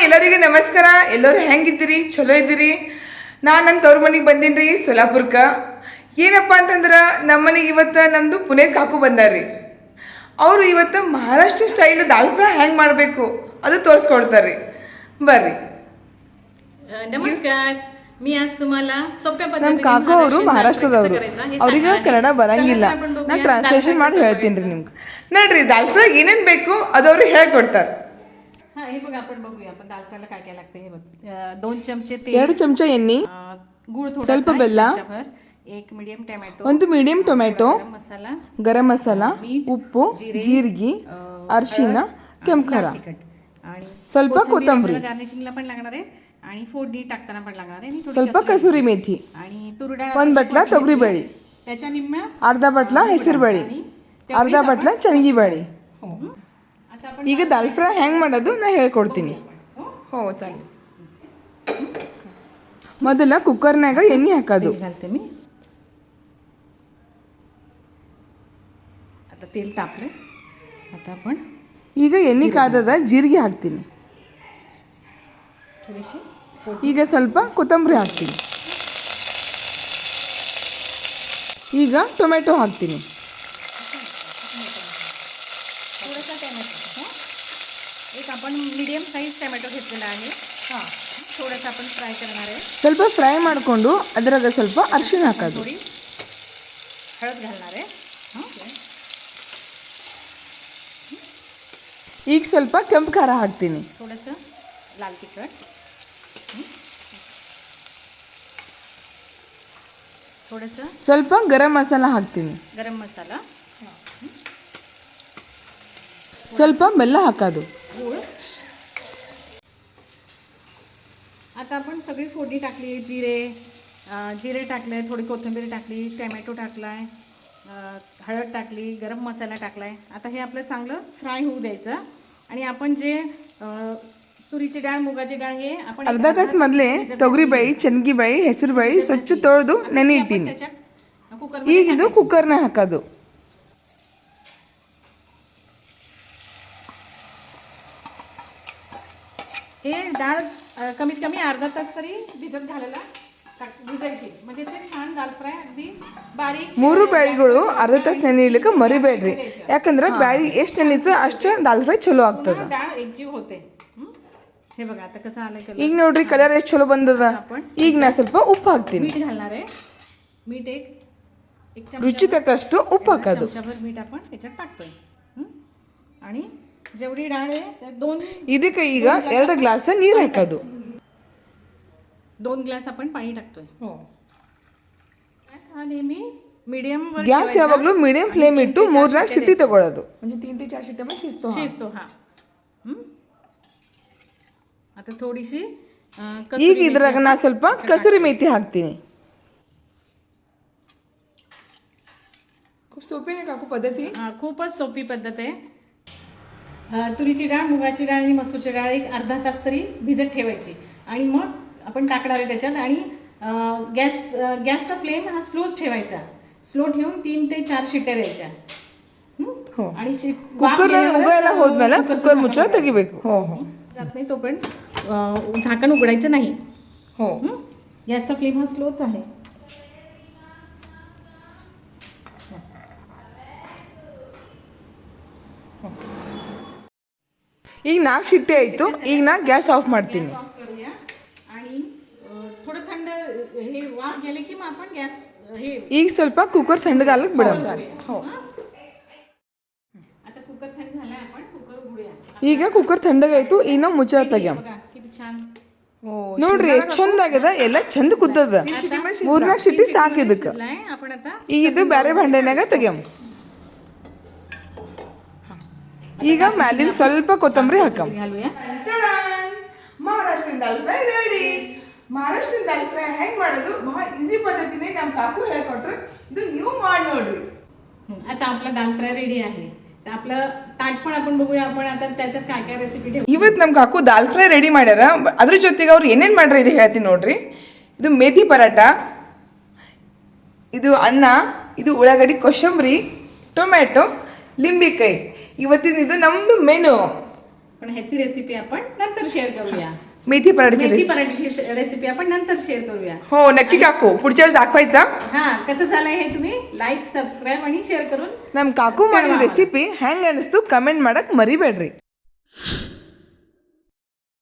ಎಲ್ಲರಿಗೂ ನಮಸ್ಕಾರ. ಎಲ್ಲರೂ ಹೆಂಗಿದ್ದೀರಿ? ಚಲೋ ಇದ್ದೀರಿ? ನಾನು ನನ್ನ ತವ್ರ ಮನೆಗೆ ಬಂದೀನಿ ರೀ, ಸೊಲ್ಲಾಪುರಕ್ಕೆ. ಏನಪ್ಪ ಅಂತಂದ್ರೆ ನಮ್ಮ ಮನೆಗೆ ಇವತ್ತು ನಮ್ಮದು ಪುನೇತ್ ಕಾಕು ಬಂದಾರ್ರಿ. ಅವರು ಇವತ್ತು ಮಹಾರಾಷ್ಟ್ರ ಸ್ಟೈಲ್ ದಾಲ್ ಫ್ರೈ ಹೆಂಗೆ ಮಾಡಬೇಕು ಅದು ತೋರಿಸ್ಕೊಡ್ತಾರೆ. ಬರ್ರಿ. नमस्कार. मी आज तुम्हाला सोप्या ನಮ್ಮ पद्धतीने ಕಾಕು ಅವರು ಮಹಾರಾಷ್ಟ್ರದವರು. ಅವ್ರಿಗೆ ಕನ್ನಡ ಬರಂಗಿಲ್ಲ. ನಾನು ಟ್ರಾನ್ಸ್ಲೇಷನ್ ಮಾಡಿ ಹೇಳ್ತೀನಿ ರೀ ನಿಮ್ಗೆ. ನೋಡ್ರಿ, ದಾಲ್ ಫ್ರೈ ಏನೇನು ಬೇಕು ಅದವರು ಹೇಳ್ಕೊಡ್ತಾರೆ. हा हे बघ आपण बघूया आपण दाल फ्रायला काय काय लागते हे बघ 2 चमचे तेल 2 ಚಮಚ ಎಣ್ಣೆ, गूळ थोडासा ಸ್ವಲ್ಪ ಬೆಲ್ಲ, एक मीडियम टोमॅटो ಒಂದು ಮೀಡಿಯಂ ಟೊಮೆಟೊ, मसाला ಗರಂ ಮಸಾಲ, ಉಪ್ಪು, ಜೀರಿಗೆ, ಅರಿಶಿನ, ಕೆಂಪು ಖಾರ, आणि ಸ್ವಲ್ಪ ಕೊತ್ತಂಬರಿ, गार्निशिंगला पण लागणार आहे आणि फोडणी टाकताना पण लागणार आहे. आणि ಸ್ವಲ್ಪ ಕಸೂರಿ ಮೇಥಿ, आणि तुरडाळ ಒಂದು ಬಟ್ಲ ತೊಗರಿಬೇಳೆ, त्याच्या निम्म्या ಅರ್ಧ ಬಟ್ಲ ಹೆಸರುಬೇಳೆ, ಅರ್ಧ ಬಟ್ಲ ಚಣಗಿಬೇಳೆ. आता आपण ಈಗ ದಾಲ್ ಫ್ರೈ ಹೆಂಗೆ ಮಾಡೋದು ನಾ ಹೇಳ್ಕೊಡ್ತೀನಿ. हो चालेल. ಮೊದಲ ಕುಕ್ಕರ್ನಾಗ ಎಣ್ಣೆ ಹಾಕೋದು. घालते मी. आता तेल तापले. आता आपण ಈಗ ಎಣ್ಣೆ ಕಾದದ, ಜೀರಿಗೆ ಹಾಕ್ತೀನಿ. थोडीशी ಈಗ ಸ್ವಲ್ಪ ಕೊತ್ತಂಬರಿ ಹಾಕ್ತೀನಿ. ಈಗ ಟೊಮೆಟೊ ಹಾಕ್ತೀನಿ. थोडासा टोमॅटो एक आपण मीडियम साईज टोमॅटो घेतलेला आहे. हां थोडंसं आपण फ्राय करणार आहे. ಸ್ವಲ್ಪ ಫ್ರೈ ಮಾಡಿಕೊಂಡು ಅದರಾಗ ಸ್ವಲ್ಪ ಅರಿಶಿನ ಹಾಕೋದು. थोडी हळद घालणार आहे. ಈಗ ಸ್ವಲ್ಪ ಕೆಂಪು ಖಾರ ಹಾಕ್ತೀನಿ. थोडंसं लाल तिखट, थोडंसं ಸ್ವಲ್ಪ ಗರಂ ಮಸಾಲ ಹಾಕ್ತೀನಿ. गरम मसाला, ಸ್ವಲ್ಪ ಬೆಲ್ಲ ಹಾಕೋದು. गूळ. आता आपण सगळी फोडणी टाकली. जिरे टाकले, थोडी कोथिंबीर टाकली, टोमॅटो टाकलाय, हळद टाकली, गरम मसाला टाकलाय. आता हे आपलं चांगलं फ्राय होऊ द्यायचं. आणि आपण जे तुरीची डाळ, मुगाची डाळ हे आपण ಅರ್ಧ ತಾಸು ಮೊದಲೇ ತೊಗರಿಬೇಳೆ, ಚನ್ಗಿಬೇಳೆ, ಹೆಸರುಬೇಳೆ ಸ್ವಚ್ಛ ತೊಳೆದು ನೆನೆ ಇಟ್ಟೀನಿ. कुकर ಈಗ ಇದು ಕುಕ್ಕರ್ನ ಹಾಕೋದು. हे डाळ कमीत कमी अर्धा तास तरी भिजत घालायला भिजायची, म्हणजे ते छान दाल फ्राय अगदी बारीक. 3 ಬ್ಯಾಳಿಗಳು ಅರ್ಧ ತಾಸು ನೆನೆ ಇಡ್ಲಿಕ್ಕೆ ಮರಿಬೇಡ್ರಿ. ಯಾಕಂದ್ರೆ ಬ್ಯಾಳಿ ಎಷ್ಟು ನೆನೀತೋ ಅಷ್ಟು ದಾಲ್ ಫ್ರೈ ಚಲೋ ಆಗ್ತದೆ. डाळ एकजीव होते. हे बघा आता कसं आलंय कलर. ಈಗ ನೋಡ್ರಿ ಕಲರ್ ಎಷ್ಟು ಚಲೋ ಬಂದದ. ಈಗ ನಾ ಸ್ವಲ್ಪ ಉಪ್ಪು ಹಾಕ್ತೀನಿ. मीठ घालणार आहे. मीठ एक ರುಚಿ ತಕ್ಕಷ್ಟು ಉಪ್ಪು ಹಾಕೋದು. चमचाभर मीठ आपण त्याच्यात टाकतोय. आणि जेवढी डाळ आहे त्या 2 ಇದಕ್ಕೆ ಈಗ 2 ಗ್ಲಾಸ್ ನೀರು ಹಾಕೋದು. 2 ग्लास आपण पाणी टाकतोय. हो. गॅस हा नेहमी मीडियम वर ಗ್ಯಾಸ್ ಯಾವಾಗಲೂ ಮೀಡಿಯಂ ಫ್ಲೇಮ್ ಇಟ್ಟು 3-4 ಶಿಟ್ಟಿ ತಗೊಳ್ಳೋದು. म्हणजे 3 ते 4 शिट्ट्यामध्ये शिजतो. हा. आता थोडीशी ಈಗ ಇದ್ರಾಗ ನಾ ಸ್ವಲ್ಪ ಕಸೂರಿ ಮೇಥಿ ಹಾಕ್ತೀನಿ. खूप सोपी आहे काकू पद्धती. खूपच सोपी पद्धत आहे. तुरीची डाळ, मुगाची डाळ आणि मसूरची डाळ एक अर्धा तास तरी भिजत ठेवायची आणि मग आपण टाकणार आहे त्याच्यात. आणि गॅसचा फ्लेम हा स्लोच ठेवायचा. स्लो ठेवून 3 ते 4 शिट्ट्या द्यायच्या. हो. आणि ಕುಕ್ಕರ್ ಉಗಾಯಲ್ಲ ಹೋದ್ಮೇಲೆ ಕುಕ್ಕರ್ ಮುಚ್ಚಳ ತೆಗಿಬೇಕು. हो हो. जात नाही तोपर्यंत झाकण उघडायचं नाही. हो. गॅसचा फ्लेम हा स्लोच आहे. ಈಗ 4 ಶಿಟ್ಟಿ ಆಯಿತು. ಈಗ ನಾ ಗ್ಯಾಸ್ ಆಫ್ ಮಾಡ್ತೀನಿ. ऑफ करूया आणि थोडं थंड हे वाफ गेले की मग आपण गॅस हे ಈಗ ಸ್ವಲ್ಪ ಕುಕ್ಕರ್ ಥಂಡಗಾಲಕ್ಕೆ ಬಿಡೋಣ. हो. आता कुकर थंड झालाय, आपण कुकर उघडूया. ಈಗ ಕುಕ್ಕರ್ ಥಂಡಗಾಯ್ತು. ಈಗ ನಾವು ಮುಚ್ಚಳ ತೆಗ್ಯಾಮ. बघा किती छान. ನೋಡ್ರಿ ಎಷ್ಟು ಚಂದ ಆಗ್ಯದ. ಎಲ್ಲ ಚಂದ ಕುದ್ದದ. 3-4 ಶಿಟ್ಟಿ ಸಾಕು ಇದಕ್ಕೆ. शिजलाय. आपण आता ಈಗ ಇದು ಬೇರೆ ಭಾಂಡೆನಾಗ ತೆಗ್ಯಾಮ. ಈಗ ಮ್ಯಾಲಿನ ಸ್ವಲ್ಪ ಕೊತ್ತಂಬರಿ ಹಾಕಮ್. घालूया. ಮಹಾರಾಷ್ಟ್ರನ್ ದಾಲ್ ಫ್ರೈ ರೆಡಿ. ಮಹಾರಾಷ್ಟ್ರನ್ ದಾಲ್ ಫ್ರೈ ಹೆಂಗ್ ಮಾಡೋದು ಬಹಳ ಈಸಿ ಪದ್ಧತಿನೇ ನಮ್ಮ ಕಾಕು ಹೇಳ್ಕೊಟ್ರು. ಇದು ನೀವು ಮಾಡಿ ನೋಡ್ರಿ. आता आपला दाल फ्राय रेडी आहे. तर आपलं ताट पण आपण बघूया. आपण आता त्याच्यात काय काय रेसिपी ठेवू. ಇವತ್ತು ನಮ್ಮ ಕಾಕು ದಾಲ್ ಫ್ರೈ ರೆಡಿ ಮಾಡ್ಯಾರ. ಅದ್ರ ಜೊತೆಗೆ ಅವ್ರು ಏನೇನು ಮಾಡ್ರಿ ಇದು ಹೇಳ್ತೀನಿ ನೋಡ್ರಿ. ಇದು ಮೇಥಿ ಪರಾಟ, ಇದು ಅನ್ನ, ಇದು ಉಳ್ಳಾಗಡ್ಡಿ, ಕೊತ್ತಂಬರಿ, ಟೊಮ್ಯಾಟೊ, ಲಿಂಬಿಕಾಯಿ. ಇವತ್ತಿನ ಇದು ನಮ್ಮದು ಮೆನು. पण ह्याची रेसिपी आपण नंतर शेअर करूया. मेथी पराठीची मेथी रेसिपी. पराठीची रेसिपी आपण नंतर शेअर करूया. हो नक्की काकू, पुढच्या वेळेस दाखवायचा. हा कसं झालंय हे तुम्ही लाईक, ಸಬ್ಸ್ಕ್ರೈಬ್ आणि शेअर करून ನಮ್ಮ ಕಾಕು ಮಾಡಿದ ರೆಸಿಪಿ ಹೆಂಗೆ ಅನಿಸ್ತು ಕಮೆಂಟ್ ಮಾಡಕ್ಕೆ ಮರಿಬೇಡ್ರಿ.